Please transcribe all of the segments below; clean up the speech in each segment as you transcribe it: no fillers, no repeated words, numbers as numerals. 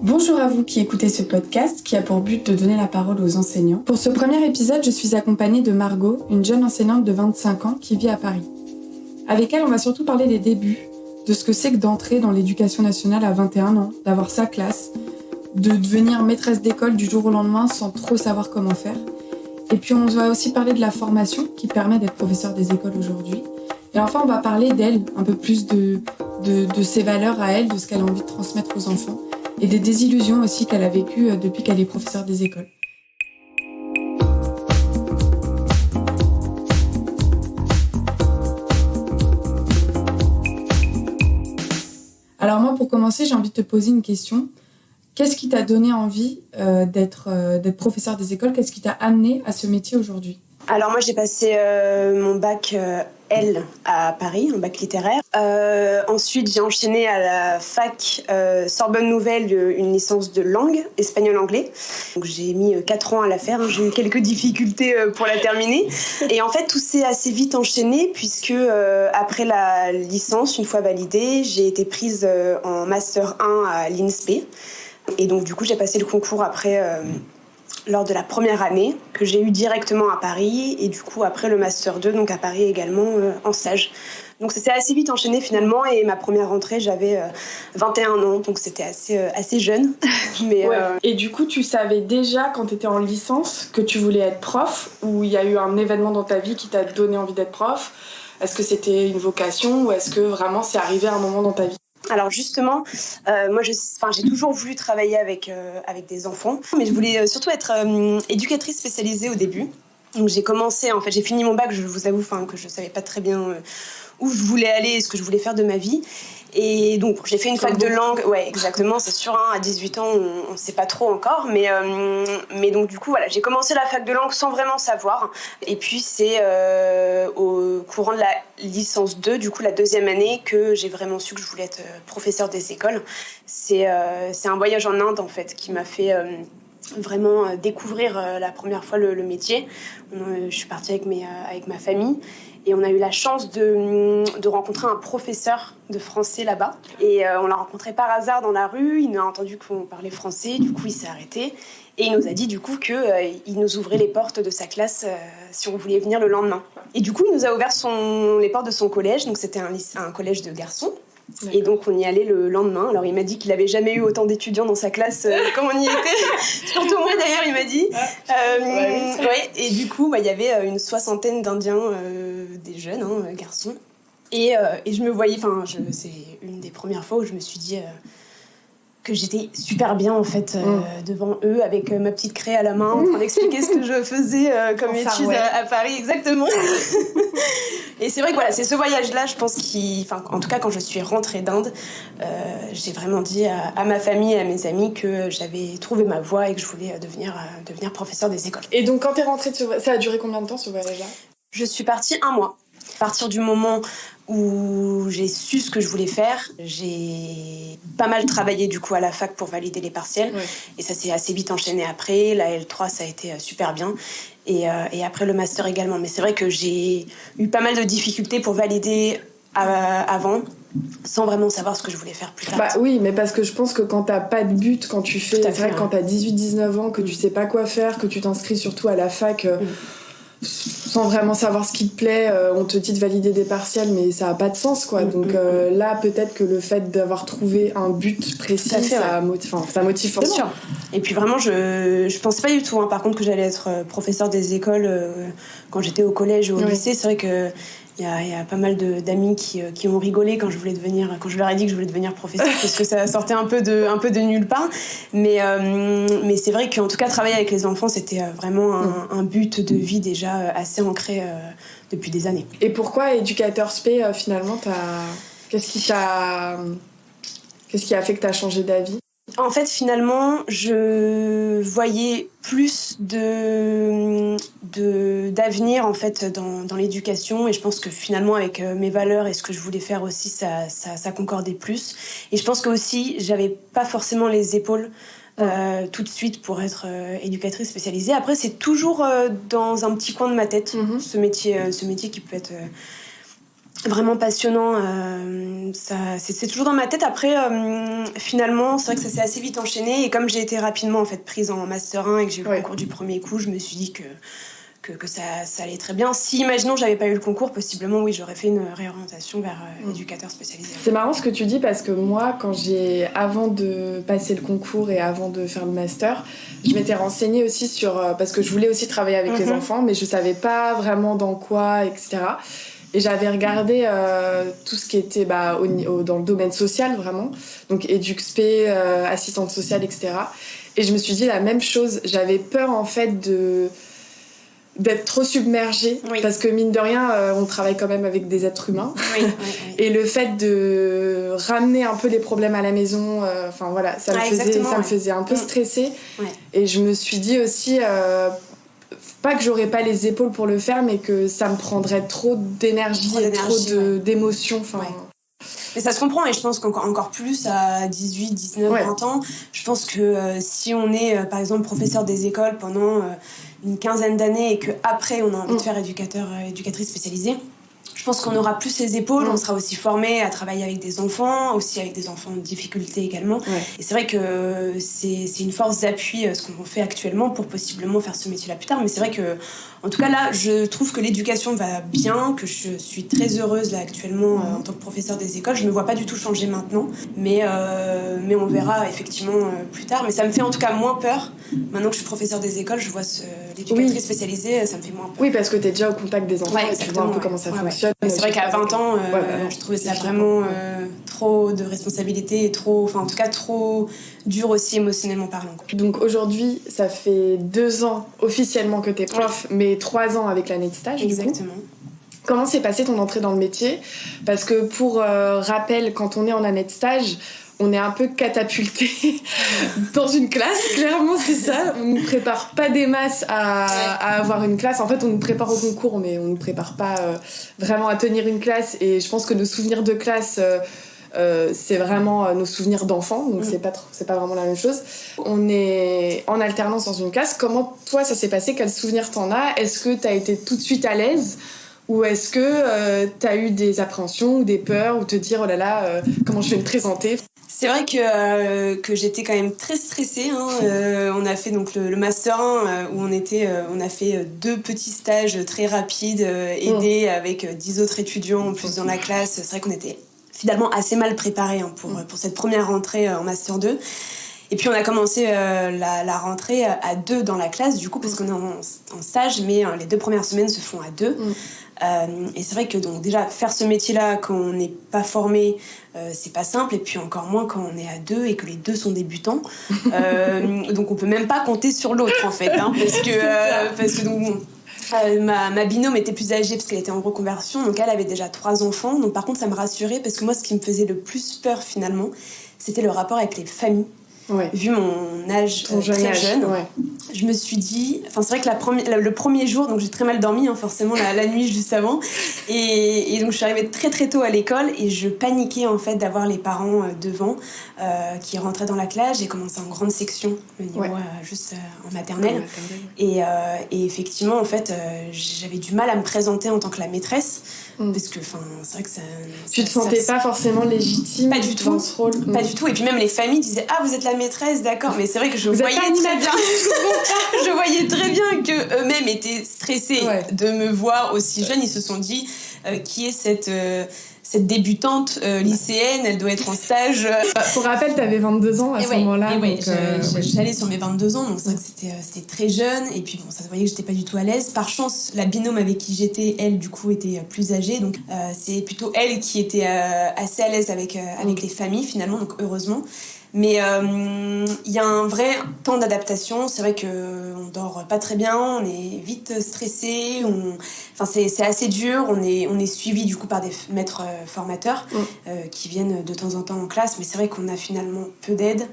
Bonjour à vous qui écoutez ce podcast qui a pour but de donner la parole aux enseignants. Pour ce premier épisode, je suis accompagnée de Margot, une jeune enseignante de 25 ans qui vit à Paris. Avec elle, on va surtout parler des débuts, de ce que c'est que d'entrer dans l'éducation nationale à 21 ans, d'avoir sa classe, de devenir maîtresse d'école du jour au lendemain sans trop savoir comment faire. Et puis on va aussi parler de la formation qui permet d'être professeur des écoles aujourd'hui. Et enfin, on va parler d'elle, un peu plus de ses valeurs à elle, de ce qu'elle a envie de transmettre aux enfants. Et des désillusions aussi qu'elle a vécues depuis qu'elle est professeure des écoles. Alors moi, pour commencer, j'ai envie de te poser une question. Qu'est-ce qui t'a donné envie d'être professeur des écoles ? Qu'est-ce qui t'a amené à ce métier aujourd'hui ? Alors moi j'ai passé mon bac L à Paris, un bac littéraire. Ensuite j'ai enchaîné à la fac Sorbonne Nouvelle une licence de langue, espagnol-anglais. Donc j'ai mis 4 ans à la faire, j'ai eu quelques difficultés pour la terminer. Et en fait tout s'est assez vite enchaîné puisque après la licence, une fois validée, j'ai été prise en Master 1 à l'INSPE. Et donc du coup j'ai passé le concours après... lors de la première année, que j'ai eu directement à Paris, et du coup après le Master 2, donc à Paris également, en stage. Donc ça s'est assez vite enchaîné finalement, et ma première rentrée, j'avais 21 ans, donc c'était assez jeune. Mais, ouais. Et du coup, tu savais déjà, quand tu étais en licence, que tu voulais être prof, ou il y a eu un événement dans ta vie qui t'a donné envie d'être prof ? Est-ce que c'était une vocation, ou est-ce que vraiment c'est arrivé à un moment dans ta vie ? Alors justement, moi j'ai toujours voulu travailler avec des enfants, mais je voulais surtout être éducatrice spécialisée au début. Donc j'ai fini mon bac, je vous avoue que je savais pas très bien où je voulais aller et ce que je voulais faire de ma vie. Et donc j'ai fait une fac de langue, ouais exactement, c'est sûr, à 18 ans on sait pas trop encore, mais donc du coup voilà, j'ai commencé la fac de langue sans vraiment savoir, et puis c'est au courant de la licence 2, du coup la deuxième année, que j'ai vraiment su que je voulais être professeure des écoles. C'est un voyage en Inde en fait qui m'a fait vraiment découvrir la première fois le métier. Je suis partie avec ma famille. Et on a eu la chance de rencontrer un professeur de français là-bas. Et on l'a rencontré par hasard dans la rue. Il a entendu qu'on parlait français. Du coup, il s'est arrêté. Et il nous a dit du coup qu'il nous ouvrait les portes de sa classe si on voulait venir le lendemain. Et du coup, il nous a ouvert les portes de son collège. Donc, c'était un collège de garçons. D'accord. Et donc on y allait le lendemain. Alors il m'a dit qu'il avait jamais eu autant d'étudiants dans sa classe comme on y était. Surtout moi d'ailleurs, il m'a dit. Ouais. Et du coup, il y avait une 60aine d'Indiens, des jeunes garçons. Et je me voyais, c'est une des premières fois où je me suis dit que j'étais super bien en fait devant eux, avec ma petite craie à la main, en train d'expliquer ce que je faisais comme études à Paris, exactement. Et c'est vrai que voilà, c'est ce voyage-là, je pense, en tout cas quand je suis rentrée d'Inde, j'ai vraiment dit à ma famille et à mes amis que j'avais trouvé ma voie et que je voulais devenir professeure des écoles. Et donc quand t'es rentrée, ça a duré combien de temps ce voyage-là ? Je suis partie 1 mois. À partir du moment où j'ai su ce que je voulais faire, j'ai pas mal travaillé du coup à la fac pour valider les partiels. Ouais. Et ça s'est assez vite enchaîné après. La L3, ça a été super bien. Et après le master également. Mais c'est vrai que j'ai eu pas mal de difficultés pour valider avant, sans vraiment savoir ce que je voulais faire plus tard. Bah oui, mais parce que je pense que quand t'as pas de but, quand tu fais... C'est vrai que quand t'as 18-19 ans, que tu sais pas quoi faire, que tu t'inscris surtout à la fac... sans vraiment savoir ce qui te plaît, on te dit de valider des partiels, mais ça a pas de sens, quoi. Donc là, peut-être que le fait d'avoir trouvé un but précis, ça motive forcément. Bien sûr. Et puis vraiment, je pensais pas du tout, par contre, que j'allais être professeure des écoles quand j'étais au collège ou au lycée. C'est vrai que il y a pas mal d'amis qui ont rigolé quand je leur ai dit que je voulais devenir professeure, parce que ça sortait un peu de nulle part. Mais c'est vrai qu'en tout cas, travailler avec les enfants, c'était vraiment un but de vie déjà assez ancré depuis des années. Et pourquoi éducateur spé, finalement, qu'est-ce qui a fait que tu as changé d'avis ? En fait, finalement, je voyais plus d'avenir en fait dans l'éducation, et je pense que finalement avec mes valeurs et ce que je voulais faire aussi, ça concordait plus. Et je pense que aussi j'avais pas forcément les épaules tout de suite pour être éducatrice spécialisée. Après, c'est toujours dans un petit coin de ma tête, ce métier qui peut être vraiment passionnant. C'est toujours dans ma tête. Après, finalement, c'est vrai que ça s'est assez vite enchaîné. Et comme j'ai été rapidement en fait, prise en Master 1 et que j'ai eu le concours du premier coup, je me suis dit que ça allait très bien. Si, imaginons, j'avais pas eu le concours, possiblement, oui, j'aurais fait une réorientation vers éducateur spécialisé. C'est marrant ce que tu dis parce que moi, avant de passer le concours et avant de faire le master, je m'étais renseignée aussi parce que je voulais aussi travailler avec les enfants, mais je savais pas vraiment dans quoi, etc. Et j'avais regardé tout ce qui était dans le domaine social, vraiment. Donc, EduxP, assistante sociale, etc. Et je me suis dit la même chose. J'avais peur, en fait, d'être trop submergée. Parce que, mine de rien, on travaille quand même avec des êtres humains. Oui. Et le fait de ramener un peu les problèmes à la maison, ça me faisait un peu stresser. Ouais. Et je me suis dit aussi... pas que j'aurais pas les épaules pour le faire, mais que ça me prendrait trop d'énergie et trop d'émotions. Mais ça se comprend, et je pense qu'encore plus à 18, 19, 20 ans, je pense que si on est par exemple professeur des écoles pendant une quinzaine d'années et qu'après on a envie de faire éducatrice spécialisée, je pense qu'on aura plus les épaules, on sera aussi formé à travailler avec des enfants, aussi avec des enfants de difficulté également. Et c'est vrai que c'est une force d'appui ce qu'on fait actuellement pour possiblement faire ce métier-là plus tard. Mais c'est vrai que, en tout cas là, je trouve que l'éducation va bien, que je suis très heureuse là actuellement en tant que professeure des écoles. Je me vois pas du tout changer maintenant, mais on verra effectivement plus tard. Mais ça me fait en tout cas moins peur. Maintenant que je suis professeure des écoles, je vois l'éducatrice spécialisée, ça me fait moins peur. Oui, parce que t'es déjà au contact des enfants et tu vois un peu comment ça fonctionne. Mais c'est vrai qu'à 20 ans, je trouvais ça vraiment trop de responsabilité et trop dur aussi émotionnellement parlant. Donc aujourd'hui, ça fait 2 ans officiellement que t'es prof, mais 3 ans avec l'année de stage. Exactement. Comment s'est passée ton entrée dans le métier ? Parce que pour rappel, quand on est en année de stage, on est un peu catapulté dans une classe, clairement c'est ça. On ne prépare pas des masses à avoir une classe. En fait, on nous prépare au concours, mais on ne nous prépare pas vraiment à tenir une classe. Et je pense que nos souvenirs de classe, c'est vraiment nos souvenirs d'enfants, donc c'est pas vraiment la même chose. On est en alternance dans une classe. Comment toi ça s'est passé ? Quels souvenirs t'en as ? Est-ce que t'as été tout de suite à l'aise ? Ou est-ce que t'as eu des appréhensions ou des peurs ou te dire oh là là, comment je vais me présenter ? C'est vrai que j'étais quand même très stressée. On a fait donc le Master 1 où on a fait 2 petits stages très rapides, aidés avec 10 autres étudiants en plus dans la classe. C'est vrai qu'on était finalement assez mal préparés pour cette première rentrée en Master 2. Et puis on a commencé la rentrée à 2 dans la classe, du coup, parce qu'on est en stage, mais les 2 premières semaines se font à 2. Et c'est vrai que donc déjà faire ce métier-là quand on n'est pas formé, c'est pas simple, et puis encore moins quand on est à 2 et que les 2 sont débutants. Donc on peut même pas compter sur l'autre en fait, parce que donc ma binôme était plus âgée parce qu'elle était en reconversion, donc elle avait déjà 3 enfants. Donc par contre ça me rassurait, parce que moi ce qui me faisait le plus peur finalement, c'était le rapport avec les familles. Vu mon âge très jeune, je me suis dit... Enfin, c'est vrai que le premier jour, donc j'ai très mal dormi, forcément, la nuit juste avant. Et donc, je suis arrivée très, très tôt à l'école et je paniquais, en fait, d'avoir les parents devant qui rentraient dans la classe. J'ai commencé en grande section, le niveau juste en maternelle. Et effectivement, en fait, j'avais du mal à me présenter en tant que la maîtresse. Parce que, c'est vrai que ça... Tu te sentais pas forcément légitime pas du tout, dans ce rôle. Pas du tout. Et puis même les familles disaient « Ah, vous êtes la maîtresse, d'accord. » Mais c'est vrai que je voyais très bien qu'eux-mêmes étaient stressés de me voir aussi jeune. Ils se sont dit qui est cette débutante lycéenne, elle doit être en stage. Pour rappel, t'avais 22 ans à ce moment-là. J'allais sur mes 22 ans, donc c'est vrai que c'était très jeune. Et puis bon, ça se voyait que j'étais pas du tout à l'aise. Par chance, la binôme avec qui j'étais, elle, du coup, était plus âgée. Donc c'est plutôt elle qui était assez à l'aise avec les familles, finalement, donc heureusement. Mais il y a un vrai temps d'adaptation. C'est vrai qu'on dort pas très bien, on est vite stressé, c'est assez dur. On est suivi du coup par des maîtres formateurs qui viennent de temps en temps en classe, mais c'est vrai qu'on a finalement peu d'aide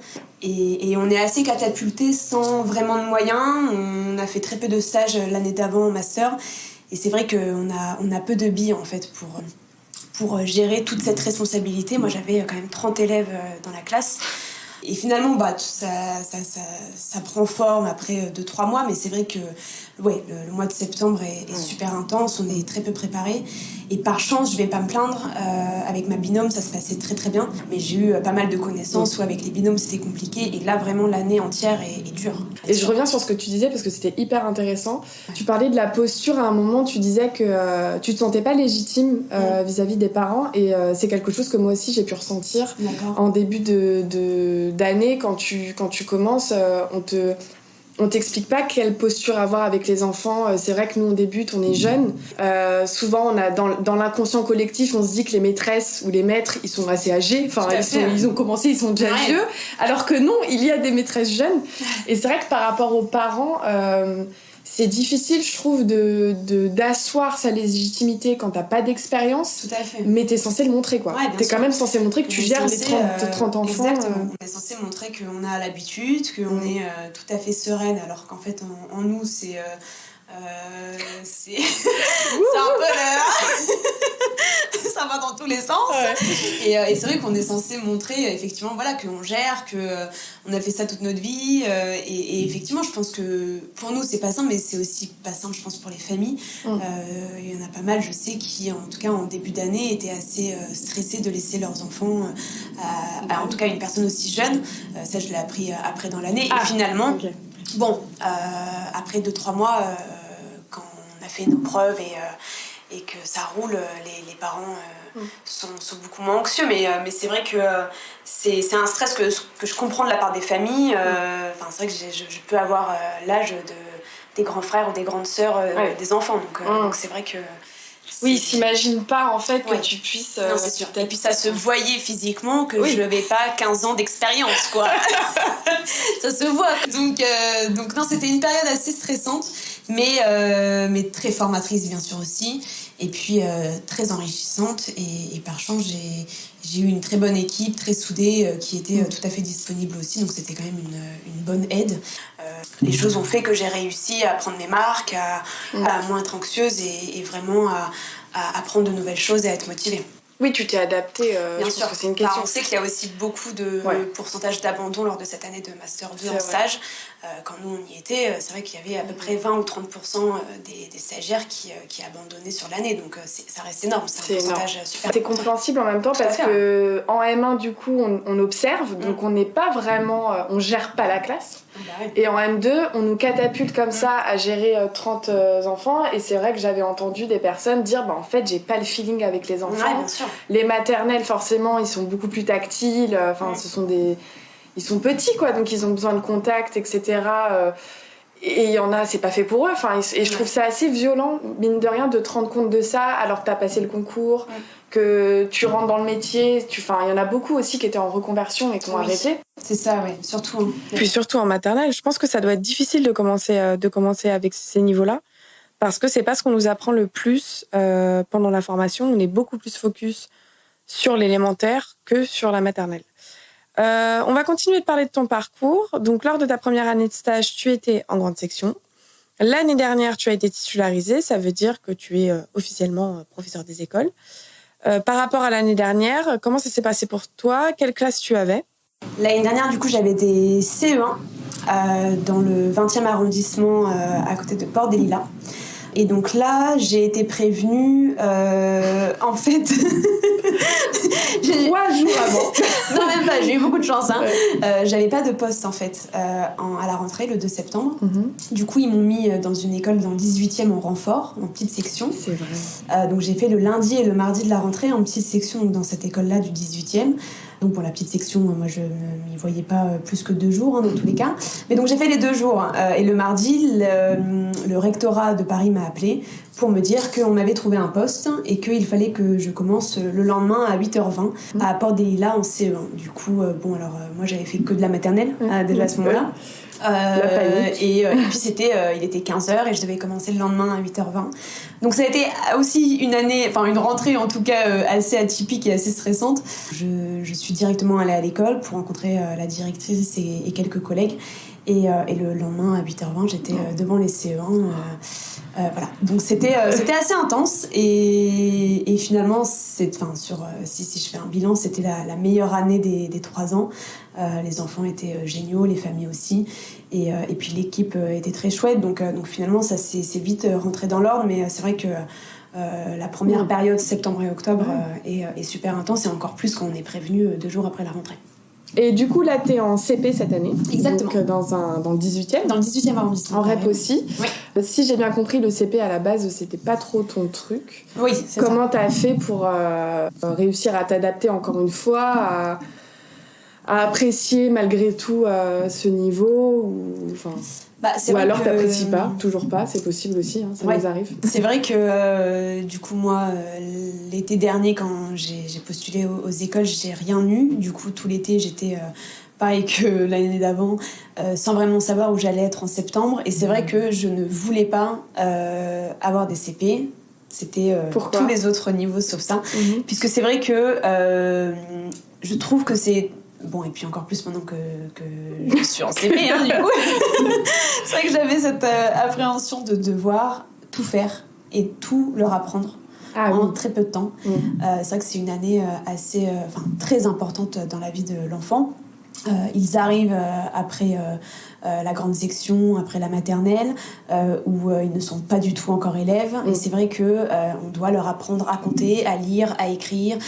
et on est assez catapulté sans vraiment de moyens. On a fait très peu de stages l'année d'avant en master, et c'est vrai qu'on a peu de billes en fait pour gérer toute cette responsabilité. Moi, j'avais quand même 30 élèves dans la classe. Et finalement, ça prend forme après 2-3 mois, mais c'est vrai que le mois de septembre est super intense, on est très peu préparés. Et par chance, je vais pas me plaindre, avec ma binôme, ça se passait très très bien. Mais j'ai eu pas mal de connaissances où avec les binômes, c'était compliqué. Et là, vraiment, l'année entière est dure. Et je reviens sur ce que tu disais, parce que c'était hyper intéressant. Tu parlais de la posture, à un moment, tu disais que tu te sentais pas légitime vis-à-vis des parents. Et c'est quelque chose que moi aussi, j'ai pu ressentir. En début d'année, quand tu commences, on t'explique pas quelle posture avoir avec les enfants. C'est vrai que nous on débute, on est jeunes. Souvent on a dans l'inconscient collectif, on se dit que les maîtresses ou les maîtres ils sont assez âgés. Enfin ils ont commencé, ils sont déjà vieux. Alors que non, il y a des maîtresses jeunes. Et c'est vrai que par rapport aux parents, c'est difficile, je trouve, d'asseoir sa légitimité quand t'as pas d'expérience. Tout à fait. Mais t'es censé le montrer, quoi. Ouais, t'es quand même censé montrer que tu gères les 30 enfants. Exactement. On est censé montrer qu'on a l'habitude, qu'on est tout à fait sereine, alors qu'en fait, en nous, c'est c'est un peu ça va dans tous les sens. Et c'est vrai qu'on est censé montrer effectivement qu'on gère, qu'on a fait ça toute notre vie, et effectivement je pense que pour nous c'est pas simple, mais c'est aussi pas simple je pense pour les familles. Il y en a pas mal, je sais, qui en tout cas en début d'année étaient assez stressés de laisser leurs enfants à en tout cas une personne aussi jeune. Ça je l'ai appris après dans l'année, et finalement après 2-3 mois, quand on a fait nos preuves et que ça roule, les parents sont beaucoup moins anxieux, mais c'est vrai que c'est un stress que je comprends de la part des familles. C'est vrai que je peux avoir l'âge des grands frères ou des grandes sœurs des enfants, donc c'est vrai que oui, ils s'imaginent pas en fait que tu puisses. Non, c'est sûr. Et puis ça se voyait physiquement que je n'avais pas 15 ans d'expérience, quoi. Ça se voit. Donc non, c'était une période assez stressante, mais très formatrice bien sûr aussi. Et puis très enrichissante. Et par chance, j'ai eu une très bonne équipe, très soudée, qui était tout à fait disponible aussi. Donc c'était quand même une bonne aide. Les choses ont fait que j'ai réussi à prendre mes marques, à moins être anxieuse et vraiment à apprendre de nouvelles choses et à être motivée. Oui, tu t'es adaptée. Bien sûr, c'est une question. On sait qu'il y a aussi beaucoup de pourcentage d'abandon lors de cette année de Master 2 en stage. Quand nous on y était, c'est vrai qu'il y avait à peu près 20 ou 30% des stagiaires qui abandonnaient sur l'année. Donc ça reste énorme, c'est un pourcentage énorme. Super. C'est compréhensible en même temps parce que en M1 du coup on observe, donc on n'est pas vraiment, on gère pas la classe. Et en M2 on nous catapulte comme ça à gérer 30 enfants, et c'est vrai que j'avais entendu des personnes dire en fait j'ai pas le feeling avec les enfants. Bien sûr. Les maternelles forcément ils sont beaucoup plus tactiles, ce sont ils sont petits quoi, donc ils ont besoin de contact, etc. Et il y en a, c'est pas fait pour eux. Et je trouve ça assez violent, mine de rien, de te rendre compte de ça alors que t'as passé le concours, que tu rentres dans le métier. Il y en a beaucoup aussi qui étaient en reconversion et qui ont arrêté. C'est ça, surtout. Puis surtout en maternelle, je pense que ça doit être difficile de commencer avec ces niveaux-là, parce que c'est pas ce qu'on nous apprend le plus pendant la formation. On est beaucoup plus focus sur l'élémentaire que sur la maternelle. On va continuer de parler de ton parcours. Donc, lors de ta première année de stage, tu étais en grande section. L'année dernière, tu as été titularisée. Ça veut dire que tu es officiellement professeur des écoles. Par rapport à l'année dernière, comment ça s'est passé pour toi ? Quelle classe tu avais ? L'année dernière, du coup, j'avais des CE1 dans le 20e arrondissement à côté de Port-des-Lilas. Et donc là, j'ai été prévenue, en fait... 3 jours avant. Non, même pas, j'ai eu beaucoup de chance. J'avais pas de poste, en fait, à la rentrée, le 2 septembre. Du coup, ils m'ont mis dans une école dans le 18e en renfort, en petite section. C'est vrai. Donc j'ai fait le lundi et le mardi de la rentrée en petite section, donc dans cette école-là du 18e. Donc pour la petite section, moi je ne m'y voyais pas plus que 2 jours dans tous les cas. Mais donc j'ai fait les 2 jours. Et le mardi, le rectorat de Paris m'a appelé pour me dire qu'on m'avait trouvé un poste et qu'il fallait que je commence le lendemain à 8h20 à Port-des-Lilas en CE1. Du coup, moi j'avais fait que de la maternelle déjà à ce moment-là. Et puis il était 15h et je devais commencer le lendemain à 8h20. Donc ça a été aussi une rentrée en tout cas assez atypique et assez stressante. Je suis directement allée à l'école pour rencontrer la directrice et quelques collègues. Et le lendemain, à 8h20, j'étais devant les CE1. Voilà. Donc c'était assez intense. Et finalement, si je fais un bilan, c'était la meilleure année des 3 ans. Les enfants étaient géniaux, les familles aussi. Et puis l'équipe était très chouette. Donc finalement, ça s'est vite rentré dans l'ordre. Mais c'est vrai que la première période, septembre et octobre, est super intense. Et encore plus quand on est prévenu 2 jours après la rentrée. Et du coup, là, t'es en CP cette année. Exactement. Donc, dans le 18e. Dans le 18e arrondissement. En REP aussi. Oui. Si j'ai bien compris, le CP, à la base, c'était pas trop ton truc. Oui, c'est ça. Comment t'as fait pour réussir à t'adapter, encore une fois, à apprécier malgré tout ce niveau ou alors t'apprécies pas, toujours pas, c'est possible aussi, ça nous arrive. C'est vrai que du coup moi l'été dernier quand j'ai postulé aux écoles, j'ai rien eu. Du coup tout l'été j'étais pareil que l'année d'avant, sans vraiment savoir où j'allais être en septembre. Et c'est vrai que je ne voulais pas avoir des CP. C'était tous les autres niveaux sauf ça. Puisque c'est vrai que je trouve que c'est... Bon, et puis encore plus maintenant que je suis en CP, du coup. C'est vrai que j'avais cette appréhension de devoir tout faire et tout leur apprendre en très peu de temps. C'est vrai que c'est une année très importante dans la vie de l'enfant. Ils arrivent après la grande section, après la maternelle, où ils ne sont pas du tout encore élèves. Et c'est vrai que on doit leur apprendre à compter, à lire, à écrire.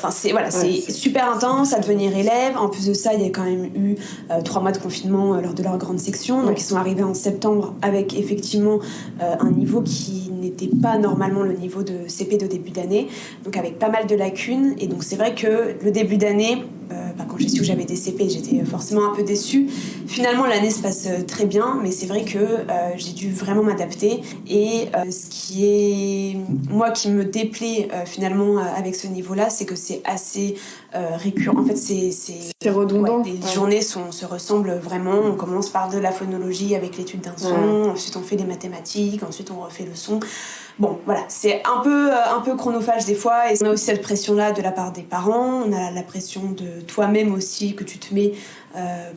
C'est super intense à devenir élève. En plus de ça, il y a quand même eu 3 mois de confinement lors de leur grande section. Donc ils sont arrivés en septembre avec effectivement un niveau qui n'était pas normalement le niveau de CP de début d'année. Donc avec pas mal de lacunes. Et donc c'est vrai que le début d'année, quand j'ai su que j'avais des CP, j'étais forcément un peu déçue. Finalement, l'année se passe très bien, mais c'est vrai que j'ai dû vraiment m'adapter. Et ce qui est, moi, qui me déplaît finalement avec ce niveau-là, c'est que c'est assez récurrent. En fait, c'est redondant. Les journées se ressemblent vraiment. On commence par de la phonologie avec l'étude d'un son, ensuite on fait des mathématiques, ensuite on refait le son. Bon, voilà, c'est un peu chronophage des fois, et on a aussi cette pression-là de la part des parents, on a la pression de toi-même aussi que tu te mets,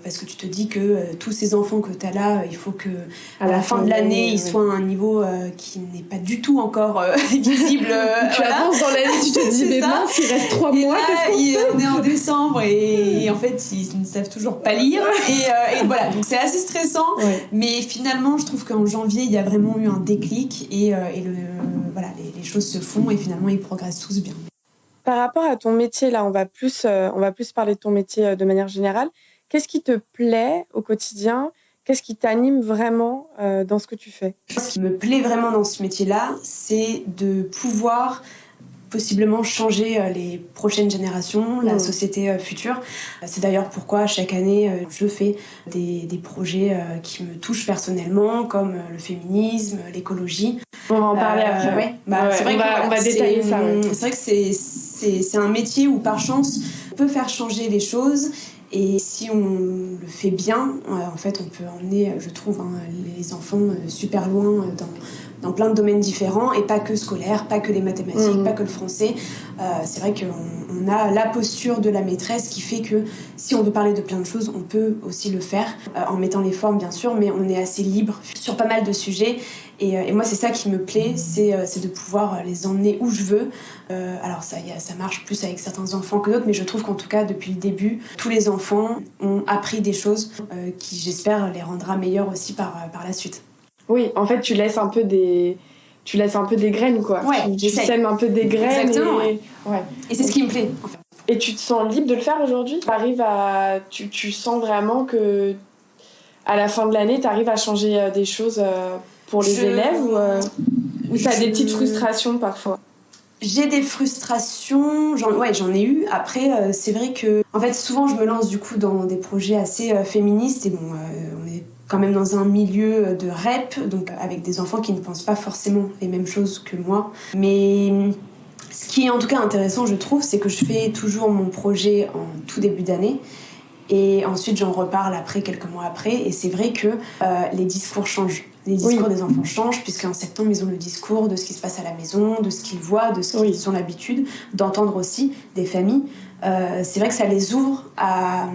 parce que tu te dis que tous ces enfants que tu as là, il faut que à la fin de l'année, ils soient à un niveau qui n'est pas du tout encore visible. Tu avances dans l'année, tu te dis, mais mince, il reste 3 mois, on est en décembre, et en fait, ils ne savent toujours pas lire, et voilà, donc c'est assez stressant, mais finalement, je trouve qu'en janvier, il y a vraiment eu un déclic, et les choses se font et finalement ils progressent tous bien. Par rapport à ton métier, là, on va plus parler de ton métier de manière générale. Qu'est-ce qui te plaît au quotidien ? Qu'est-ce qui t'anime vraiment dans ce que tu fais ? Ce qui me plaît vraiment dans ce métier-là, c'est de pouvoir possiblement changer les prochaines générations, la société future. C'est d'ailleurs pourquoi chaque année je fais des projets qui me touchent personnellement, comme le féminisme, l'écologie. On va en parler après. C'est vrai on va détailler ça. C'est vrai que c'est un métier où par chance on peut faire changer les choses. Et si on le fait bien, en fait, on peut emmener, je trouve, les enfants super loin dans plein de domaines différents, et pas que scolaire, pas que les mathématiques, pas que le français. C'est vrai qu'on a la posture de la maîtresse qui fait que si on veut parler de plein de choses, on peut aussi le faire, en mettant les formes, bien sûr, mais on est assez libre sur pas mal de sujets. Et moi, c'est ça qui me plaît, c'est de pouvoir les emmener où je veux. Alors ça marche plus avec certains enfants que d'autres, mais je trouve qu'en tout cas, depuis le début, tous les enfants ont appris des choses qui, j'espère, les rendra meilleurs aussi par la suite. Oui, en fait, tu laisses un peu des graines, quoi. Tu sèmes un peu des graines. Exactement, et c'est ce qui me plaît, en fait. Et tu te sens libre de le faire aujourd'hui ? Tu sens vraiment que à la fin de l'année, tu arrives à changer des choses pour les élèves ou tu as des petites frustrations parfois ? J'ai des frustrations, j'en ai eu. Après, c'est vrai que, en fait, souvent je me lance du coup dans des projets assez féministes, et on est quand même dans un milieu de REP, donc avec des enfants qui ne pensent pas forcément les mêmes choses que moi. Mais ce qui est en tout cas intéressant, je trouve, c'est que je fais toujours mon projet en tout début d'année. Et ensuite, j'en reparle quelques mois après. Et c'est vrai que les discours changent. Les discours des enfants changent, puisqu'en septembre, ils ont le discours de ce qui se passe à la maison, de ce qu'ils voient, de ce qu'ils ont l'habitude d'entendre aussi des familles. c'est vrai que ça les ouvre à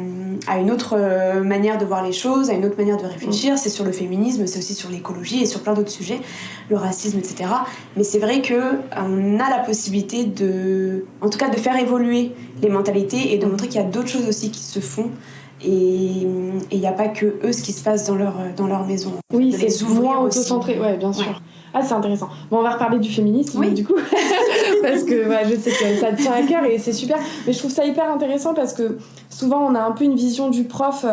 une autre manière de voir les choses, à une autre manière de réfléchir. C'est sur le féminisme, c'est aussi sur l'écologie et sur plein d'autres sujets, le racisme, etc. Mais c'est vrai qu'on a la possibilité en tout cas de faire évoluer les mentalités et de montrer qu'il y a d'autres choses aussi qui se font. Et il n'y a pas que eux, ce qui se passe dans leur maison. Oui, de c'est les ouvrir moins aussi. auto-centré, ouais, bien sûr. Ouais. Ah, c'est intéressant. Bon, on va reparler du féminisme, oui. Du coup, parce que je sais que ça te tient à cœur et c'est super. Mais je trouve ça hyper intéressant parce que souvent, on a un peu une vision du prof...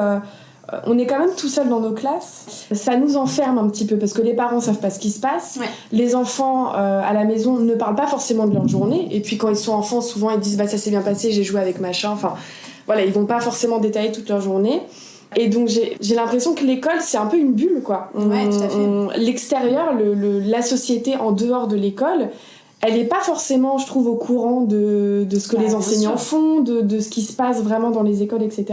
on est quand même tout seul dans nos classes. Ça nous enferme un petit peu parce que les parents savent pas ce qui se passe. Ouais. Les enfants à la maison ne parlent pas forcément de leur journée. Et puis quand ils sont enfants, souvent ils disent ça s'est bien passé, j'ai joué avec machin. Enfin, voilà, ils vont pas forcément détailler toute leur journée. Et donc j'ai l'impression que l'école c'est un peu une bulle, quoi. Ouais, tout à fait. L'extérieur, la société en dehors de l'école, elle est pas forcément, je trouve, au courant de ce que les enseignants font, de ce qui se passe vraiment dans les écoles, etc.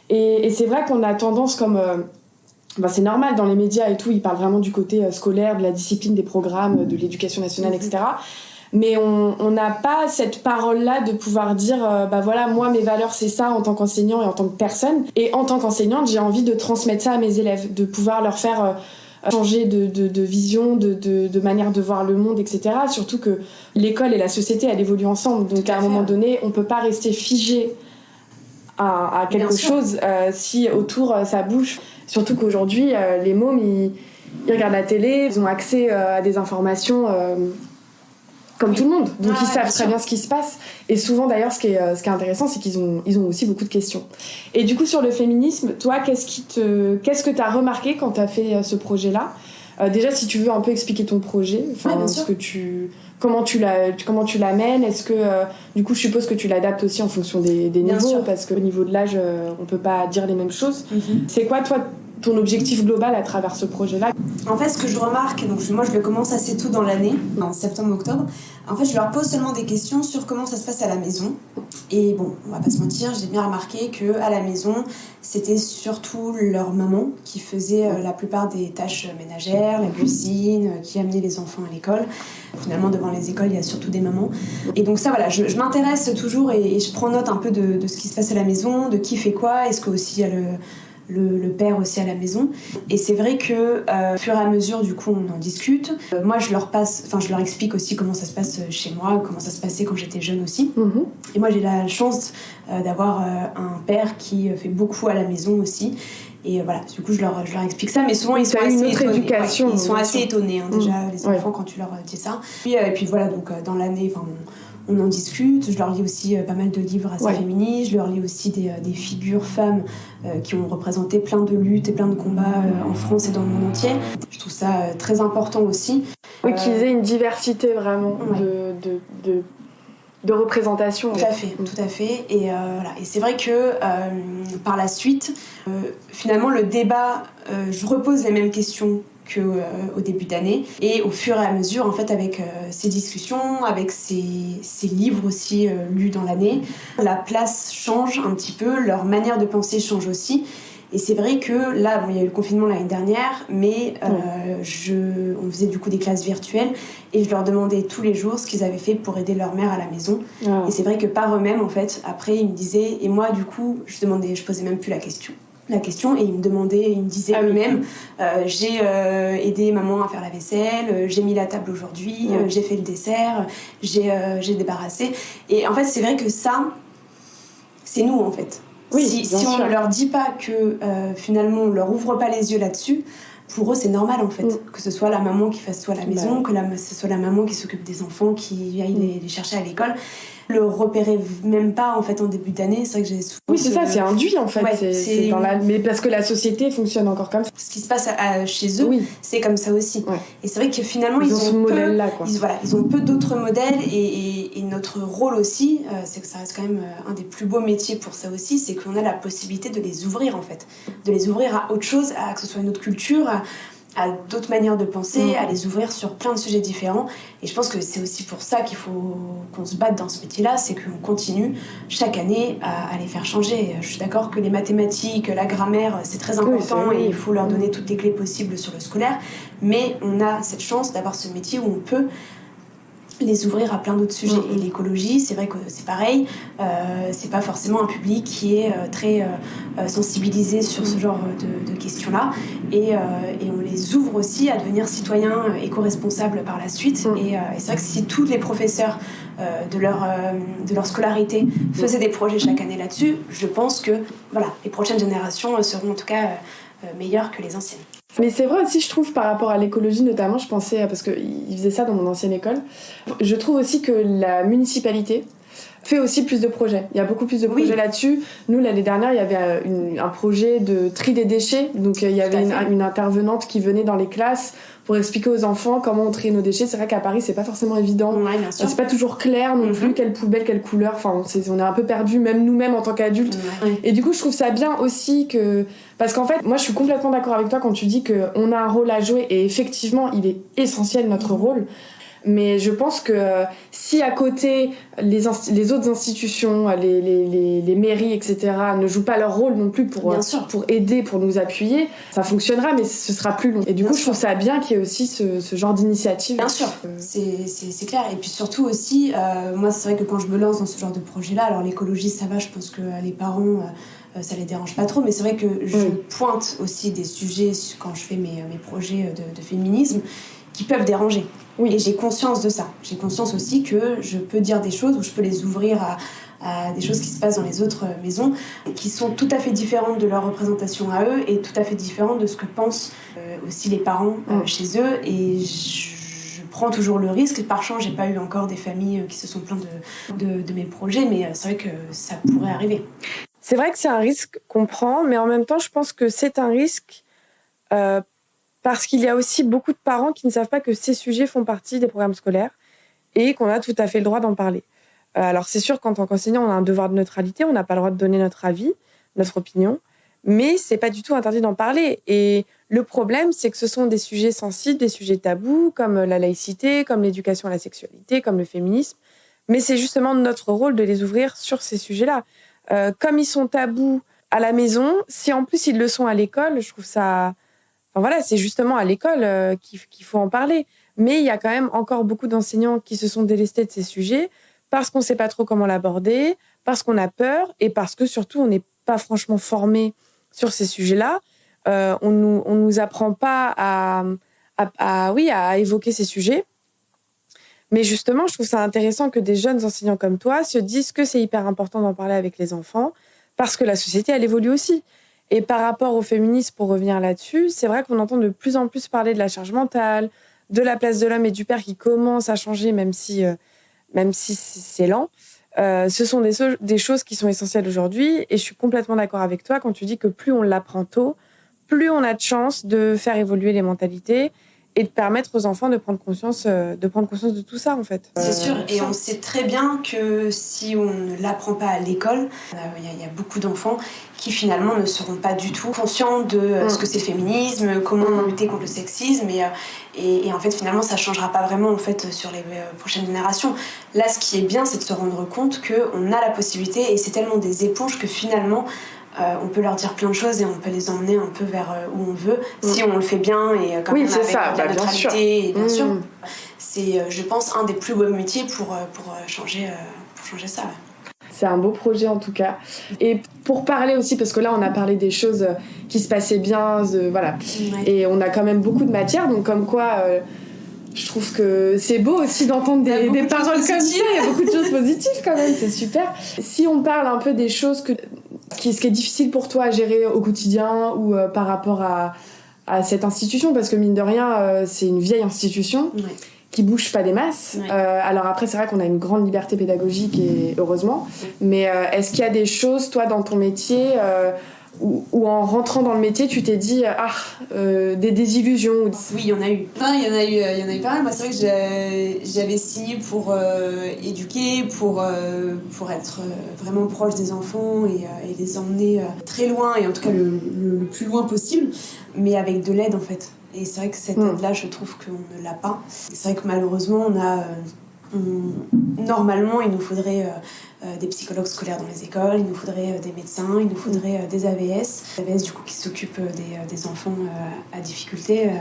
Et c'est vrai qu'on a tendance comme... c'est normal, dans les médias et tout, ils parlent vraiment du côté scolaire, de la discipline, des programmes, de l'éducation nationale, etc. Mais on n'a pas cette parole-là de pouvoir dire voilà, moi, mes valeurs, c'est ça en tant qu'enseignant et en tant que personne. Et en tant qu'enseignante, j'ai envie de transmettre ça à mes élèves, de pouvoir leur faire... changer de vision, de manière de voir le monde, etc. Surtout que l'école et la société, elles évoluent ensemble. Donc à un moment donné, on peut pas rester figé à quelque chose si autour ça bouge. Surtout qu'aujourd'hui, les mômes, ils regardent la télé, ils ont accès à des informations comme tout le monde. Donc ils savent très bien ce qui se passe. Et souvent d'ailleurs, ce qui est intéressant, c'est qu'ils ont aussi beaucoup de questions. Et du coup, sur le féminisme, toi, qu'est-ce que tu as remarqué quand tu as fait ce projet-là ? Déjà, si tu veux un peu expliquer ton projet, comment tu l'amènes, est-ce que du coup je suppose que tu l'adaptes aussi en fonction des niveaux, parce qu'au niveau de l'âge on peut pas dire les mêmes choses. C'est quoi toi ton objectif global à travers ce projet-là? En fait, ce que je remarque, donc moi je le commence assez tôt dans l'année, en septembre-octobre, en fait je leur pose seulement des questions sur comment ça se passe à la maison. Et bon, on va pas se mentir, j'ai bien remarqué qu'à la maison, c'était surtout leur maman qui faisait la plupart des tâches ménagères, la cuisine, qui amenait les enfants à l'école. Finalement, devant les écoles, il y a surtout des mamans. Et donc ça, voilà, je m'intéresse toujours et je prends note un peu de ce qui se passe à la maison, de qui fait quoi, est-ce que aussi il y a le père aussi à la maison. Et c'est vrai que au fur et à mesure, du coup, on en discute. Moi, je leur explique aussi comment ça se passe chez moi, comment ça se passait quand j'étais jeune aussi. Et moi, j'ai la chance d'avoir un père qui fait beaucoup à la maison aussi. Et voilà, du coup, je leur explique ça, mais souvent, ils sont assez étonnés. Éducation, ils sont assez étonnés, déjà, les enfants, quand tu leur dis ça. Et puis voilà, donc dans l'année, on en discute. Je leur lis aussi pas mal de livres assez féministes. Je leur lis aussi des figures femmes qui ont représenté plein de luttes et plein de combats en France et dans le monde entier. Je trouve ça très important aussi. Oui, qu'ils aient une diversité vraiment de représentation. Tout à fait. Et voilà. Et c'est vrai que par la suite, finalement, le débat, je repose les mêmes questions qu'au début d'année, et au fur et à mesure, en fait, avec ces discussions, avec ces livres aussi lus dans l'année, la place change un petit peu, leur manière de penser change aussi. Et c'est vrai que là, il y a eu le confinement l'année dernière, mais on faisait du coup des classes virtuelles et je leur demandais tous les jours ce qu'ils avaient fait pour aider leur mère à la maison. Et c'est vrai que par eux-mêmes, en fait, après, ils me disaient, et moi, du coup, je posais même plus la question, et ils me disaient eux-mêmes j'ai aidé maman à faire la vaisselle, j'ai mis la table aujourd'hui, j'ai fait le dessert, j'ai débarrassé. Et en fait, c'est vrai que ça, c'est nous, en fait. Si on ne leur dit pas que finalement on leur ouvre pas les yeux là-dessus, pour eux c'est normal en fait, que ce soit la maman qui fasse soit la maison, ce soit la maman qui s'occupe des enfants, qui aille les chercher à l'école. Le repérer même pas en fait en début d'année, c'est vrai que j'ai souvent... Oui, c'est ça, c'est induit en fait, c'est dans mais parce que la société fonctionne encore comme ça. Ce qui se passe chez eux, c'est comme ça aussi. Et c'est vrai que finalement ils ont ce modèle-là, quoi. Ils ont peu d'autres modèles et notre rôle aussi, c'est que ça reste quand même un des plus beaux métiers pour ça aussi, c'est qu'on a la possibilité de les ouvrir en fait, de les ouvrir à autre chose, que ce soit une autre culture, à d'autres manières de penser, à les ouvrir sur plein de sujets différents. Et je pense que c'est aussi pour ça qu'il faut qu'on se batte dans ce métier-là, c'est qu'on continue chaque année à les faire changer. Je suis d'accord que les mathématiques, la grammaire, c'est très important et il faut leur donner toutes les clés possibles sur le scolaire, mais on a cette chance d'avoir ce métier où on peut les ouvrir à plein d'autres sujets. Et l'écologie, c'est vrai que c'est pareil, c'est pas forcément un public qui est très sensibilisé sur ce genre de questions-là, et on les ouvre aussi à devenir citoyens éco-responsables par la suite. Et c'est vrai que si tous les professeurs de leur scolarité faisaient des projets chaque année là-dessus, je pense que voilà, les prochaines générations seront en tout cas meilleures que les anciennes. Mais c'est vrai aussi, je trouve, par rapport à l'écologie notamment, je pensais, parce qu'ils faisaient ça dans mon ancienne école, je trouve aussi que la municipalité fait aussi plus de projets. Il y a beaucoup plus de projets là-dessus. Nous, l'année dernière, il y avait un projet de tri des déchets. Donc, il y avait une intervenante qui venait dans les classes pour expliquer aux enfants comment on trie nos déchets. C'est vrai qu'à Paris, c'est pas forcément évident. Ouais, bien sûr. C'est pas toujours clair non plus, quelle poubelle, quelle couleur. Enfin, on est un peu perdus, même nous-mêmes en tant qu'adultes. Et du coup, je trouve ça bien aussi que... Parce qu'en fait, moi, je suis complètement d'accord avec toi quand tu dis qu'on a un rôle à jouer. Et effectivement, il est essentiel, notre rôle. Mais je pense que si à côté les autres institutions, les mairies, etc., ne jouent pas leur rôle non plus pour aider, pour nous appuyer, ça fonctionnera, mais ce sera plus long. Et du coup, je trouve ça bien qu'il y ait aussi ce genre d'initiative. Bien sûr, c'est clair. Et puis surtout aussi, moi, c'est vrai que quand je me lance dans ce genre de projet-là, alors l'écologie, ça va, je pense que les parents... ça les dérange pas trop, mais c'est vrai que je pointe aussi des sujets quand je fais mes projets de féminisme qui peuvent déranger. Oui. Et j'ai conscience de ça. J'ai conscience aussi que je peux dire des choses ou je peux les ouvrir à des choses qui se passent dans les autres maisons qui sont tout à fait différentes de leur représentation à eux et tout à fait différentes de ce que pensent aussi les parents chez eux. Et je prends toujours le risque. Par chance, j'ai pas eu encore des familles qui se sont plaintes de mes projets, mais c'est vrai que ça pourrait arriver. C'est vrai que c'est un risque qu'on prend, mais en même temps, je pense que c'est un risque parce qu'il y a aussi beaucoup de parents qui ne savent pas que ces sujets font partie des programmes scolaires et qu'on a tout à fait le droit d'en parler. Alors c'est sûr qu'en tant qu'enseignant, on a un devoir de neutralité, on n'a pas le droit de donner notre avis, notre opinion, mais c'est pas du tout interdit d'en parler. Et le problème, c'est que ce sont des sujets sensibles, des sujets tabous, comme la laïcité, comme l'éducation à la sexualité, comme le féminisme. Mais c'est justement notre rôle de les ouvrir sur ces sujets-là. Comme ils sont tabous à la maison, si en plus ils le sont à l'école, je trouve ça... Enfin voilà, c'est justement à l'école qu'il faut en parler. Mais il y a quand même encore beaucoup d'enseignants qui se sont délestés de ces sujets parce qu'on ne sait pas trop comment l'aborder, parce qu'on a peur et parce que surtout on n'est pas franchement formé sur ces sujets-là. On nous apprend pas à évoquer ces sujets. Mais justement, je trouve ça intéressant que des jeunes enseignants comme toi se disent que c'est hyper important d'en parler avec les enfants parce que la société, elle évolue aussi. Et par rapport au féminisme, pour revenir là-dessus, c'est vrai qu'on entend de plus en plus parler de la charge mentale, de la place de l'homme et du père qui commence à changer, même si c'est lent. Ce sont des choses qui sont essentielles aujourd'hui. Et je suis complètement d'accord avec toi quand tu dis que plus on l'apprend tôt, plus on a de chances de faire évoluer les mentalités et de permettre aux enfants de prendre conscience de tout ça, en fait. C'est sûr, et on sait très bien que si on ne l'apprend pas à l'école, il y a beaucoup d'enfants qui finalement ne seront pas du tout conscients de ce que c'est le féminisme, comment lutter contre le sexisme, et en fait finalement ça changera pas vraiment en fait sur les prochaines générations. Là, ce qui est bien, c'est de se rendre compte qu'on a la possibilité, et c'est tellement des éponges que finalement on peut leur dire plein de choses et on peut les emmener un peu vers où on veut si on le fait bien et comme on a avec la neutralité. Et bien sûr, c'est, je pense, un des plus beaux métiers pour changer ça. Ouais. C'est un beau projet en tout cas. Et pour parler aussi, parce que là on a parlé des choses qui se passaient bien, voilà. Ouais. Et on a quand même beaucoup de matière, donc comme quoi je trouve que c'est beau aussi d'entendre des paroles comme ça. Il y a beaucoup de choses positives quand même, c'est super. Si on parle un peu des choses ce qui est difficile pour toi à gérer au quotidien ou par rapport à cette institution, parce que mine de rien, c'est une vieille institution qui bouge pas des masses. Alors après, c'est vrai qu'on a une grande liberté pédagogique, et heureusement, mais est-ce qu'il y a des choses, toi, dans ton métier, où en rentrant dans le métier, tu t'es dit des désillusions? Oui, il y en a eu. Il y en a eu pas mal. Moi, c'est vrai que j'avais signé pour éduquer, pour être vraiment proche des enfants et les emmener très loin, et en tout cas le plus loin possible, mais avec de l'aide en fait. Et c'est vrai que cette aide-là, je trouve qu'on ne l'a pas. Et c'est vrai que malheureusement, on normalement, il nous faudrait des psychologues scolaires dans les écoles, il nous faudrait des médecins, il nous faudrait des AVS. AVS, du coup, qui s'occupent des enfants à difficulté.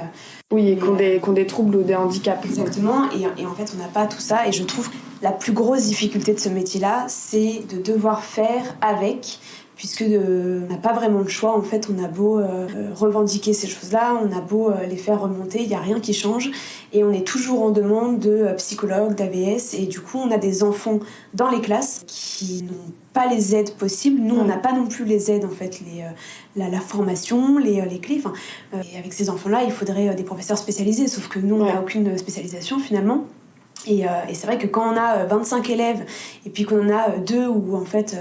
Oui, et qui ont des troubles ou des handicaps. Exactement, et en fait, on n'a pas tout ça. Et je trouve la plus grosse difficulté de ce métier-là, c'est de devoir faire avec, puisque on n'a pas vraiment le choix. En fait, on a beau revendiquer ces choses-là, on a beau les faire remonter, il n'y a rien qui change. Et on est toujours en demande de psychologues, d'AVS. Et du coup, on a des enfants dans les classes qui n'ont pas les aides possibles. Nous, on n'a pas non plus les aides, en fait, la formation, les clés. Et avec ces enfants-là, il faudrait des professeurs spécialisés. Sauf que nous, on n'a aucune spécialisation, finalement. Et c'est vrai que quand on a 25 élèves et puis qu'on en a 2 où en fait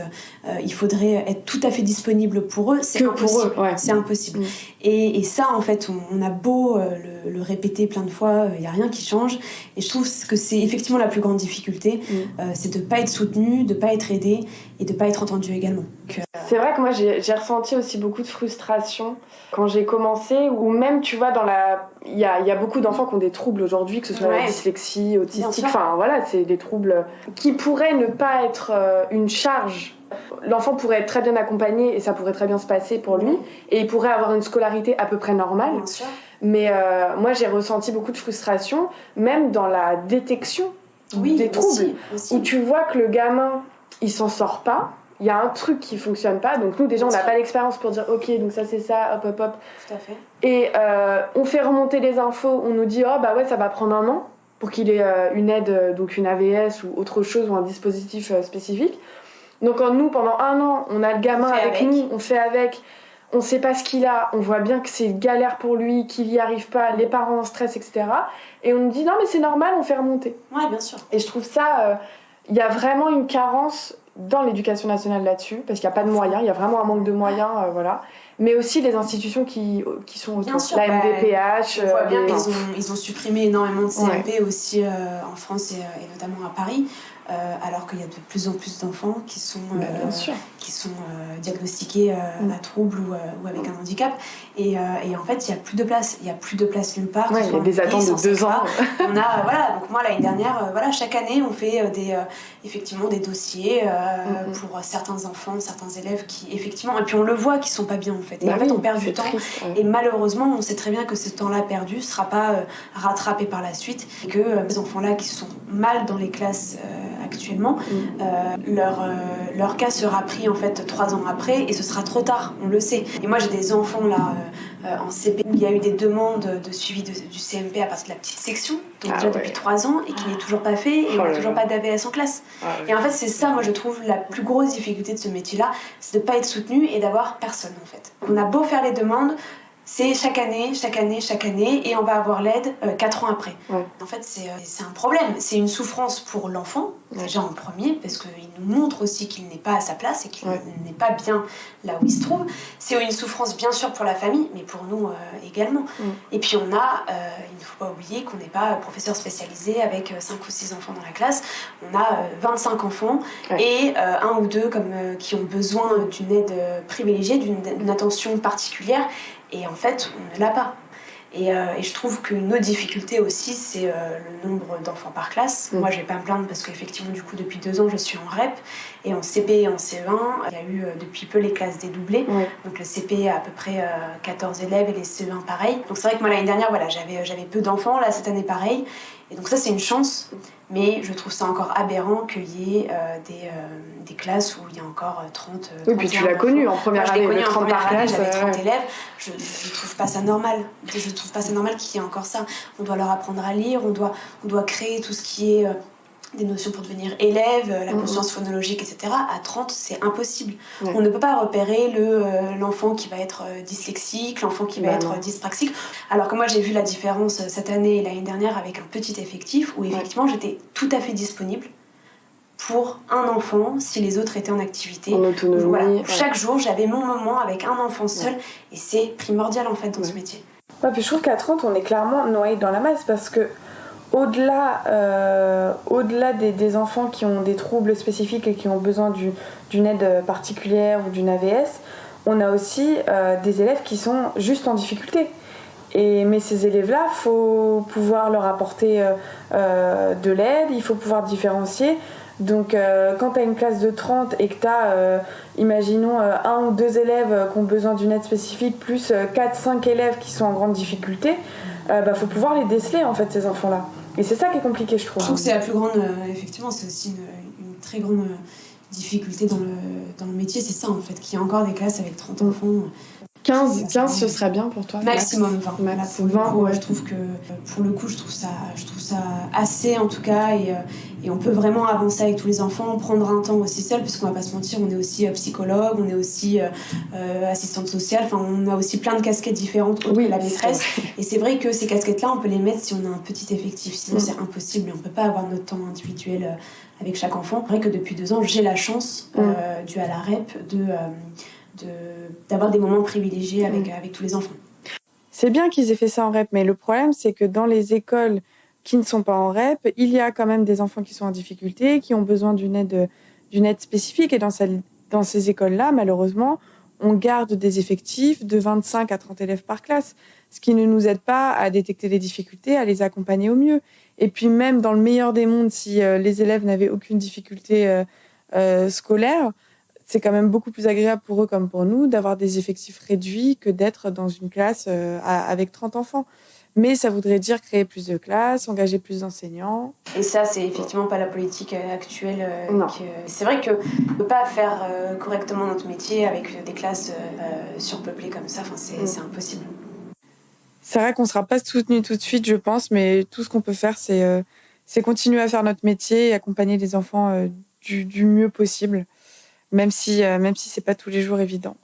il faudrait être tout à fait disponible pour eux, c'est impossible. Pour eux, ouais. C'est impossible. Et ça, en fait, on a beau le répéter plein de fois, il n'y a rien qui change. Et je trouve que c'est effectivement la plus grande difficulté, c'est de ne pas être soutenu, de ne pas être aidé et de ne pas être entendu également. Donc, c'est vrai que moi j'ai ressenti aussi beaucoup de frustration quand j'ai commencé, ou même tu vois il y a beaucoup d'enfants qui ont des troubles aujourd'hui, que ce soit la dyslexie, autistique, enfin voilà, c'est des troubles qui pourraient ne pas être une charge. L'enfant pourrait être très bien accompagné et ça pourrait très bien se passer pour lui, et il pourrait avoir une scolarité à peu près normale. Bien sûr. Mais moi j'ai ressenti beaucoup de frustration, même dans la détection des troubles, aussi. où tu vois que le gamin il s'en sort pas. Il y a un truc qui fonctionne pas, donc nous déjà on n'a pas l'expérience pour dire ok, donc ça c'est ça, hop. Tout à fait. Et on fait remonter les infos, on nous dit oh bah ouais, ça va prendre 1 an pour qu'il ait une aide, donc une AVS ou autre chose, ou un dispositif spécifique. Donc nous pendant 1 an on a le gamin avec nous, on fait avec, on sait pas ce qu'il a, on voit bien que c'est galère pour lui, qu'il y arrive pas, les parents en stress, etc. Et on nous dit non mais c'est normal, on fait remonter. Ouais, bien sûr. Et je trouve ça, il y a vraiment une carence dans l'éducation nationale là-dessus, parce qu'il n'y a pas de moyens, il y a vraiment un manque de moyens, voilà. Mais aussi les institutions qui sont autour, la MDPH. On voit bien qu'ils ont supprimé énormément de CMP aussi en France et notamment à Paris, alors qu'il y a de plus en plus d'enfants qui sont diagnostiqués à trouble ou avec un handicap. Et en fait, il n'y a plus de place. Il n'y a plus de place nulle part. Il y a des attentes de 2 ans. On a, donc moi, l'année dernière, chaque année, on fait effectivement des dossiers pour certains enfants, certains élèves qui, effectivement, et puis on le voit qu'ils ne sont pas bien, en fait. Et en fait, on perd du temps. Triste, et malheureusement, on sait très bien que ce temps-là perdu ne sera pas rattrapé par la suite. Et que les enfants-là qui sont mal dans les classes actuellement, leur cas sera pris en fait 3 ans après et ce sera trop tard, on le sait. Et moi j'ai des enfants là en CP où il y a eu des demandes de suivi du CMP à partir de la petite section, donc déjà depuis 3 ans, et qui n'est toujours pas fait, et il n'y a toujours pas d'AVS en classe. Et en fait c'est ça, moi je trouve la plus grosse difficulté de ce métier-là, c'est de ne pas être soutenu et d'avoir personne en fait. On a beau faire les demandes, c'est chaque année, et on va avoir l'aide 4 ans après. En fait, c'est un problème. C'est une souffrance pour l'enfant, déjà en premier, parce qu'il nous montre aussi qu'il n'est pas à sa place et qu'il n'est pas bien là où il se trouve. C'est une souffrance, bien sûr, pour la famille, mais pour nous également. Et puis, il ne faut pas oublier qu'on n'est pas professeur spécialisé avec 5 ou 6 enfants dans la classe. On a 25 enfants et 1 ou 2 qui ont besoin d'une aide privilégiée, d'une attention particulière. Et en fait, on ne l'a pas. Et je trouve qu'une autre difficulté aussi, c'est le nombre d'enfants par classe. Moi, je ne vais pas me plaindre parce qu'effectivement, du coup, depuis 2 ans, je suis en REP. Et en CP et en CE1, il y a eu depuis peu les classes dédoublées. Donc le CP a à peu près 14 élèves et les CE1 pareil. Donc c'est vrai que moi, l'année dernière, j'avais peu d'enfants. Là, cette année, pareil. Et donc ça, c'est une chance. Mais je trouve ça encore aberrant qu'il y ait des classes où il y a encore 30 oui, puis tu l'as connu en première année, le 30 par classe. J'avais 30 élèves. Je trouve pas ça normal. Je trouve pas ça normal qu'il y ait encore ça. On doit leur apprendre à lire, on doit créer tout ce qui est des notions pour devenir élève, la conscience phonologique, etc. À 30, c'est impossible. On ne peut pas repérer l'enfant qui va être dyslexique, l'enfant qui va être dyspraxique. Alors que moi, j'ai vu la différence cette année et l'année dernière avec un petit effectif où effectivement, j'étais tout à fait disponible pour un enfant si les autres étaient en activité. En autonomie. Chaque jour, j'avais mon moment avec un enfant seul et c'est primordial en fait dans ce métier. Puis je trouve qu'à 30, on est clairement noyé dans la masse parce que au-delà des enfants qui ont des troubles spécifiques et qui ont besoin d'une aide particulière ou d'une AVS, on a aussi des élèves qui sont juste en difficulté. Mais ces élèves-là, il faut pouvoir leur apporter de l'aide, il faut pouvoir différencier. Donc quand tu as une classe de 30 et que tu as, imaginons, un ou deux élèves qui ont besoin d'une aide spécifique, plus 4-5 élèves qui sont en grande difficulté, faut pouvoir les déceler, en fait, ces enfants-là. Et c'est ça qui est compliqué, je trouve. Je trouve que c'est la plus grande, effectivement, c'est aussi une très grande difficulté dans le métier, c'est ça en fait, qu'il y a encore des classes avec 30 enfants. 15 ce serait bien pour toi. Maximum 20. Max, pour 20, ouais. Je trouve que pour le coup, je trouve ça assez en tout cas, et on peut vraiment avancer avec tous les enfants, prendre un temps aussi seul, parce qu'on va pas se mentir, on est aussi psychologue, on est aussi assistante sociale, enfin on a aussi plein de casquettes différentes autres que la maîtresse. Et c'est vrai que ces casquettes-là, on peut les mettre si on a un petit effectif, sinon c'est impossible, on peut pas avoir notre temps individuel avec chaque enfant. C'est vrai que depuis 2 ans, j'ai la chance, dû à la REP, d'avoir des moments privilégiés avec tous les enfants. C'est bien qu'ils aient fait ça en REP, mais le problème, c'est que dans les écoles qui ne sont pas en REP, il y a quand même des enfants qui sont en difficulté, qui ont besoin d'une aide spécifique. Et dans ces écoles-là, malheureusement, on garde des effectifs de 25 à 30 élèves par classe, ce qui ne nous aide pas à détecter les difficultés, à les accompagner au mieux. Et puis même dans le meilleur des mondes, si les élèves n'avaient aucune difficulté scolaire, c'est quand même beaucoup plus agréable pour eux comme pour nous d'avoir des effectifs réduits que d'être dans une classe avec 30 enfants. Mais ça voudrait dire créer plus de classes, engager plus d'enseignants. Et ça, c'est effectivement pas la politique actuelle. C'est vrai qu'on ne peut pas faire correctement notre métier avec des classes surpeuplées comme ça. Enfin, c'est impossible. C'est vrai qu'on ne sera pas soutenu tout de suite, je pense, mais tout ce qu'on peut faire, c'est continuer à faire notre métier et accompagner les enfants du mieux possible. Même si c'est pas tous les jours évident.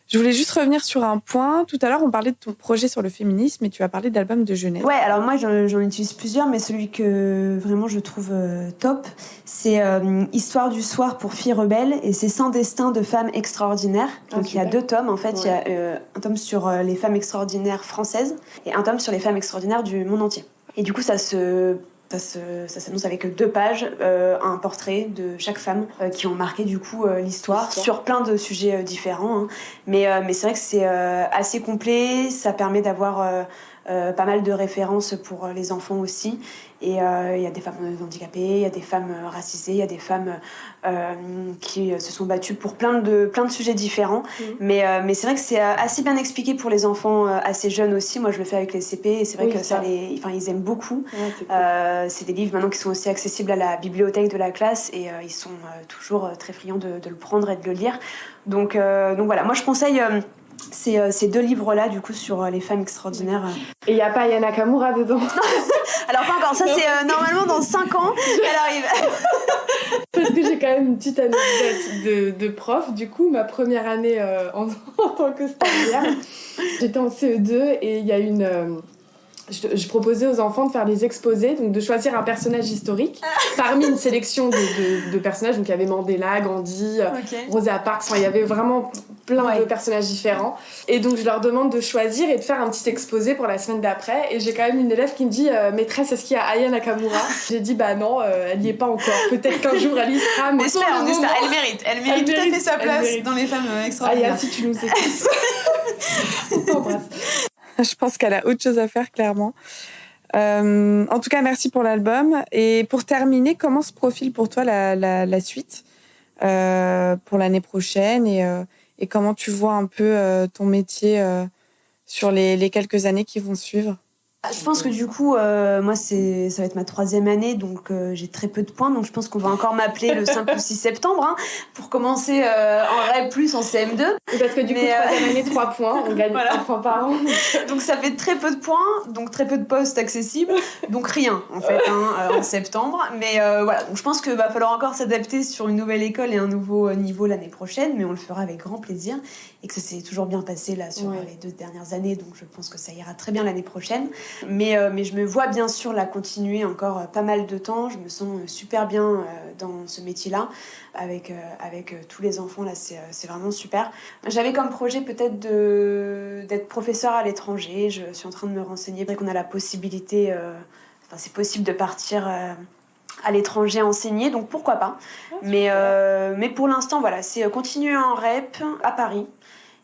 Je voulais juste revenir sur un point. Tout à l'heure, on parlait de ton projet sur le féminisme et tu as parlé d'albums de jeunesse. Ouais, alors moi, j'en utilise plusieurs, mais celui que vraiment je trouve top, c'est Histoire du soir pour filles rebelles, et c'est 100 destins de femmes extraordinaires. Donc il y a 2 tomes, en fait. Il y a un tome sur les femmes extraordinaires françaises et un tome sur les femmes extraordinaires du monde entier. Et du coup, ça s'annonce avec 2 pages, un portrait de chaque femme qui ont marqué du coup l'histoire sur plein de sujets différents. Hein. Mais c'est vrai que c'est assez complet, ça permet d'avoir pas mal de références pour les enfants aussi. Et il y a des femmes handicapées, il y a des femmes racisées, il y a des femmes qui se sont battues pour plein de sujets différents. Mais c'est vrai que c'est assez bien expliqué pour les enfants assez jeunes aussi. Moi, je le fais avec les CP et c'est vrai que ils aiment beaucoup. Ouais, cool. C'est des livres maintenant qui sont aussi accessibles à la bibliothèque de la classe et ils sont toujours très friands de le prendre et de le lire. Donc voilà, moi je conseille ces 2 livres-là, du coup, sur les femmes extraordinaires. Et il n'y a pas Aya Nakamura dedans? Alors pas encore, ça c'est normalement dans 5 ans qu'elle arrive. Parce que j'ai quand même une petite anecdote de prof. Du coup, ma première année en tant que stagiaire, j'étais en CE2 et il y a je proposais aux enfants de faire des exposés, donc de choisir un personnage historique parmi une sélection de personnages. Donc il y avait Mandela, Gandhi, Rosa Parks, enfin il y avait vraiment plein de personnages différents. Et donc je leur demande de choisir et de faire un petit exposé pour la semaine d'après. Et j'ai quand même une élève qui me dit maîtresse, est-ce qu'il y a Aya Nakamura? J'ai dit bah non, elle n'y est pas encore. Peut-être qu'un jour elle y sera. Mais on espère. Elle mérite tout à fait sa place dans les femmes extraordinaires. Aya, si tu nous écoutes. On t'embrasse. Je pense qu'elle a autre chose à faire, clairement. En tout cas, merci pour l'album. Et pour terminer, comment se profile pour toi la suite pour l'année prochaine et comment tu vois un peu ton métier sur les quelques années qui vont suivre? Je pense que du coup, moi, ça va être ma 3e année, donc j'ai très peu de points. Donc je pense qu'on va encore m'appeler le 5 ou 6 septembre pour commencer en REP+, en CM2. Parce que du coup, 3e année, 3 points. On gagne 1 point par an. Donc ça fait très peu de points, donc très peu de postes accessibles. Donc rien, en fait, en septembre. Mais voilà, donc je pense qu'il va falloir encore s'adapter sur une nouvelle école et un nouveau niveau l'année prochaine. Mais on le fera avec grand plaisir. Et que ça s'est toujours bien passé là sur les 2 dernières années. Donc je pense que ça ira très bien l'année prochaine. Mais je me vois bien sûr la continuer encore pas mal de temps. Je me sens super bien dans ce métier-là. Avec tous les enfants, là, c'est vraiment super. J'avais comme projet peut-être d'être professeur à l'étranger. Je suis en train de me renseigner. C'est vrai qu'on a la possibilité, c'est possible de partir à l'étranger enseigner, donc pourquoi pas. Mais pour l'instant, voilà, c'est continuer en REP à Paris.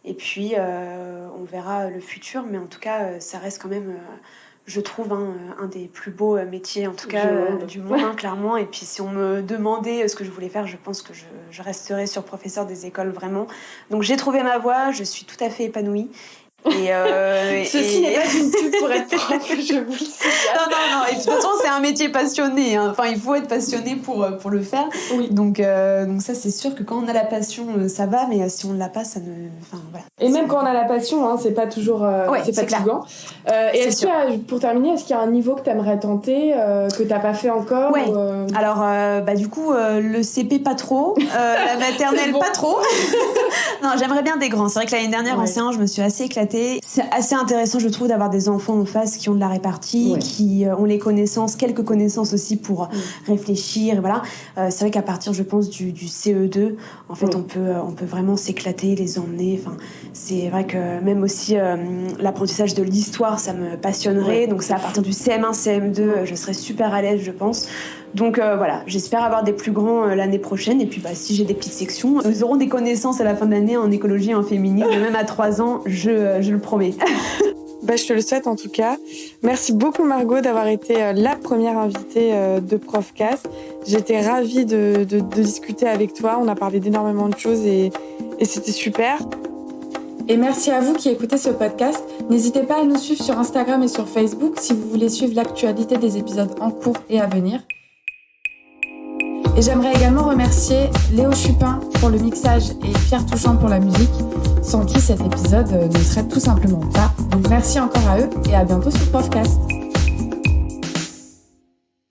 Et puis, on verra le futur, mais en tout cas, ça reste quand même, je trouve, un des plus beaux métiers, en tout cas, du monde, clairement. Et puis, si on me demandait ce que je voulais faire, je pense que je resterais sur professeur des écoles, vraiment. Donc, j'ai trouvé ma voie, je suis tout à fait épanouie. Ceci n'est pas une pub pour être prof, je vous le dis. Non. Et de toute façon, c'est un métier passionné. Hein. Enfin, il faut être passionné pour le faire. Oui. Donc ça, c'est sûr que quand on a la passion, ça va. Mais si on ne l'a pas, ça ne... Enfin, voilà. Et même quand on a la passion, hein, c'est pas toujours c'est fatigant. Et est-ce qu'il y a, pour terminer, est-ce qu'il y a un niveau que tu aimerais tenter, que tu n'as pas fait encore? Ouais. Alors, du coup, le CP, pas trop. La maternelle, pas trop. Non, j'aimerais bien des grands. C'est vrai que l'année dernière, en C1, je me suis assez éclatée. C'est assez intéressant, je trouve, d'avoir des enfants en face qui ont de la répartie, qui ont les connaissances, quelques connaissances aussi pour réfléchir. Et voilà. C'est vrai qu'à partir, je pense, du CE2, en fait, on peut vraiment s'éclater, les emmener. Enfin, c'est vrai que même aussi l'apprentissage de l'histoire, ça me passionnerait. Donc, c'est à partir du CM1, CM2, je serais super à l'aise, je pense. Donc voilà, j'espère avoir des plus grands l'année prochaine. Et puis si j'ai des petites sections, ils auront des connaissances à la fin de l'année en écologie et en féminisme. Même à 3 ans, je le promets. Je te le souhaite en tout cas. Merci beaucoup Margot d'avoir été la première invitée de Profcast. J'étais ravie de discuter avec toi. On a parlé d'énormément de choses et c'était super. Et merci à vous qui écoutez ce podcast. N'hésitez pas à nous suivre sur Instagram et sur Facebook si vous voulez suivre l'actualité des épisodes en cours et à venir. Et j'aimerais également remercier Léo Chupin pour le mixage et Pierre Touchant pour la musique, sans qui cet épisode ne serait tout simplement pas. Donc merci encore à eux et à bientôt sur Profcast.